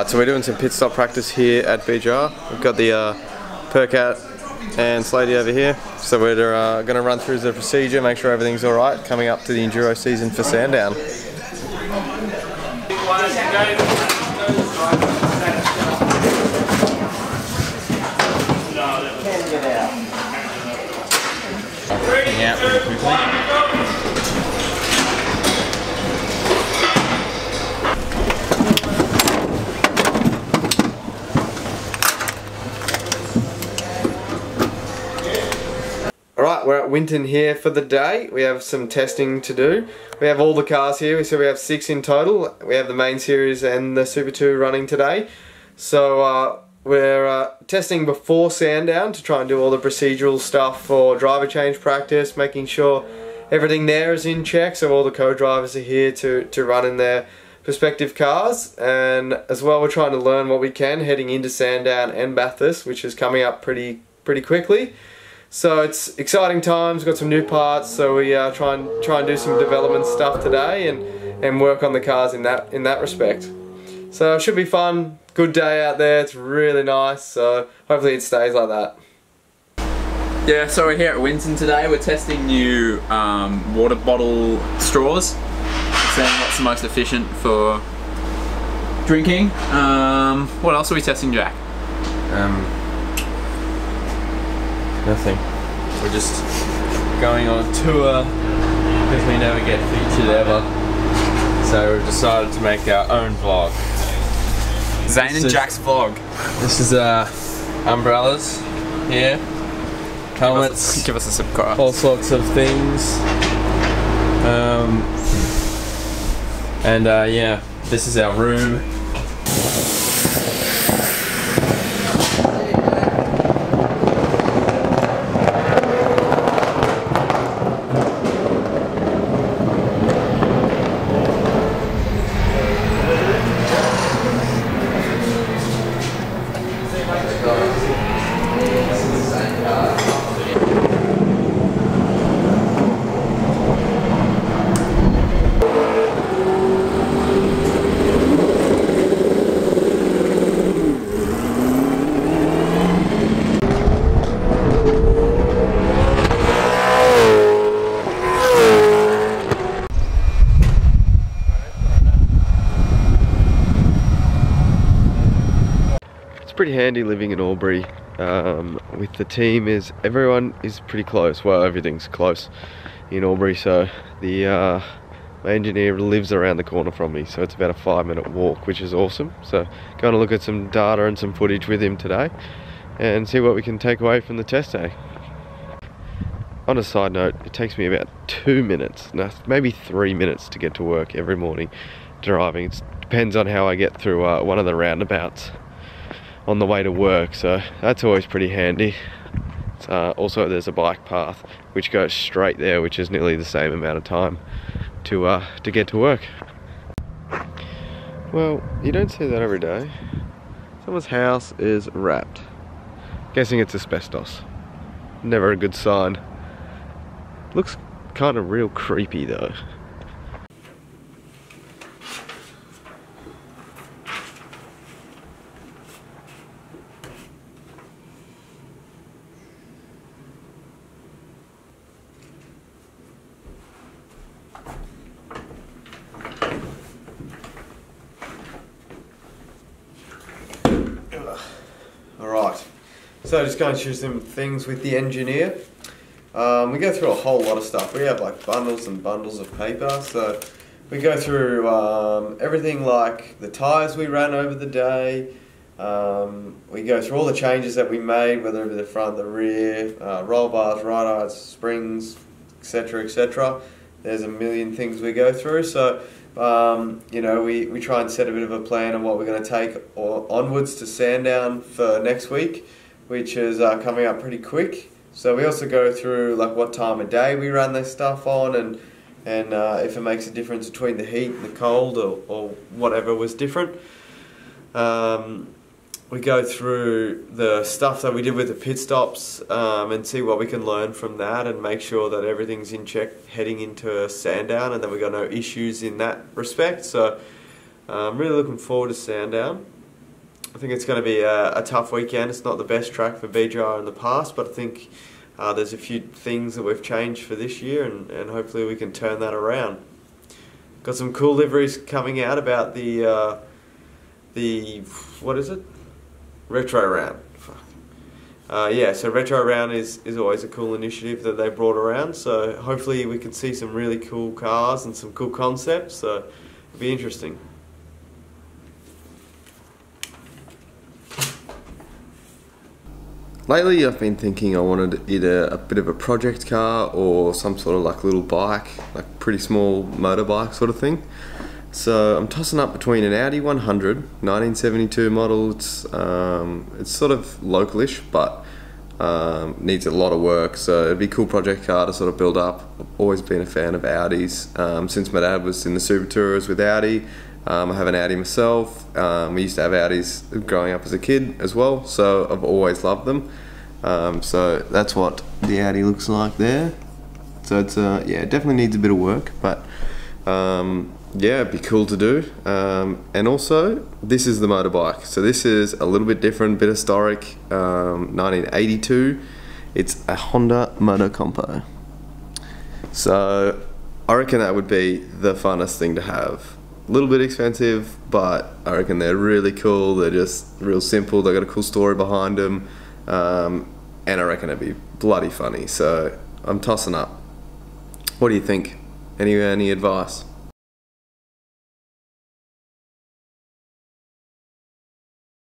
Alright, so we're doing some pit stop practice here at BJR. We've got the Percat and Slady over here. So we're going to run through the procedure, make sure everything's alright, coming up to the Enduro season for Sandown. Yeah, pretty quickly. Alright, we're at Winton here for the day. We have some testing to do. We have all the cars here, so we have 6 in total. We have the main series and the Super 2 running today. So we're testing before Sandown to try and do all the procedural stuff for driver change practice, making sure everything there is in check, so all the co-drivers are here to run in their respective cars. And as well, we're trying to learn what we can heading into Sandown and Bathurst, which is coming up pretty quickly. So it's exciting times. We've got some new parts, so we try and do some development stuff today and work on the cars in that respect. So it should be fun. Good day out there. It's really nice. So hopefully it stays like that. Yeah, so we're here at Winton today. We're testing new water bottle straws, seeing what's the most efficient for drinking. What else are we testing, Jack? Nothing. We're just going on a tour because we never get featured ever. So we've decided to make our own vlog. Zane and Jack's vlog. This is umbrellas here, helmets, give us a subscribe. all sorts of things. Yeah, this is our room. Pretty handy living in Albury with the team. Everyone is pretty close. Well, everything's close in Albury, so the my engineer lives around the corner from me, so it's about a 5-minute walk, which is awesome. So going to look at some data and some footage with him today and see what we can take away from the test day. On a side note, it takes me about 2 minutes, no, maybe 3 minutes to get to work every morning driving. It depends on how I get through one of the roundabouts on the way to work, so that's always pretty handy. Also, there's a bike path which goes straight there, which is nearly the same amount of time to get to work. Well, you don't see that every day. Someone's house is wrapped. Guessing it's asbestos. Never a good sign. Looks kind of real creepy though. Alright, so just going through some things with the engineer. We go through a whole lot of stuff. We have like bundles and bundles of paper, so we go through everything like the tyres we ran over the day. We go through all the changes that we made, whether it be the front, the rear, roll bars, ride heights, springs, etc, etc. There's a million things we go through, so you know, we try and set a bit of a plan on what we're going to take onwards to Sandown for next week, which is coming up pretty quick. So we also go through like what time of day we run this stuff on, and if it makes a difference between the heat and the cold, or whatever was different. We go through the stuff that we did with the pit stops and see what we can learn from that and make sure that everything's in check heading into Sandown and that we've got no issues in that respect. So I'm really looking forward to Sandown. I think it's going to be a tough weekend. It's not the best track for BJR in the past, but I think there's a few things that we've changed for this year, and hopefully we can turn that around. Got some cool liveries coming out about the what is it? Retro Round. Yeah, so Retro Round is always a cool initiative that they brought around, so hopefully we can see some really cool cars and some cool concepts, so it'll be interesting. Lately I've been thinking I wanted either a bit of a project car or some sort of like little bike, like pretty small motorbike sort of thing. So I'm tossing up between an Audi 100, 1972 model. It's sort of localish, but needs a lot of work, so it'd be a cool project car to sort of build up. I've always been a fan of Audis. Since my dad was in the Super Tourers with Audi, I have an Audi myself. We used to have Audis growing up as a kid as well, so I've always loved them. So that's what the Audi looks like there. So it's yeah, it definitely needs a bit of work, but yeah, it'd be cool to do. And also, this is the motorbike. So this is a little bit different, bit historic. 1982. It's a Honda Motocompo. So I reckon that would be the funnest thing to have. A little bit expensive, but I reckon they're really cool. They're just real simple. They've got a cool story behind them, and I reckon it'd be bloody funny. So I'm tossing up. What do you think? Any advice?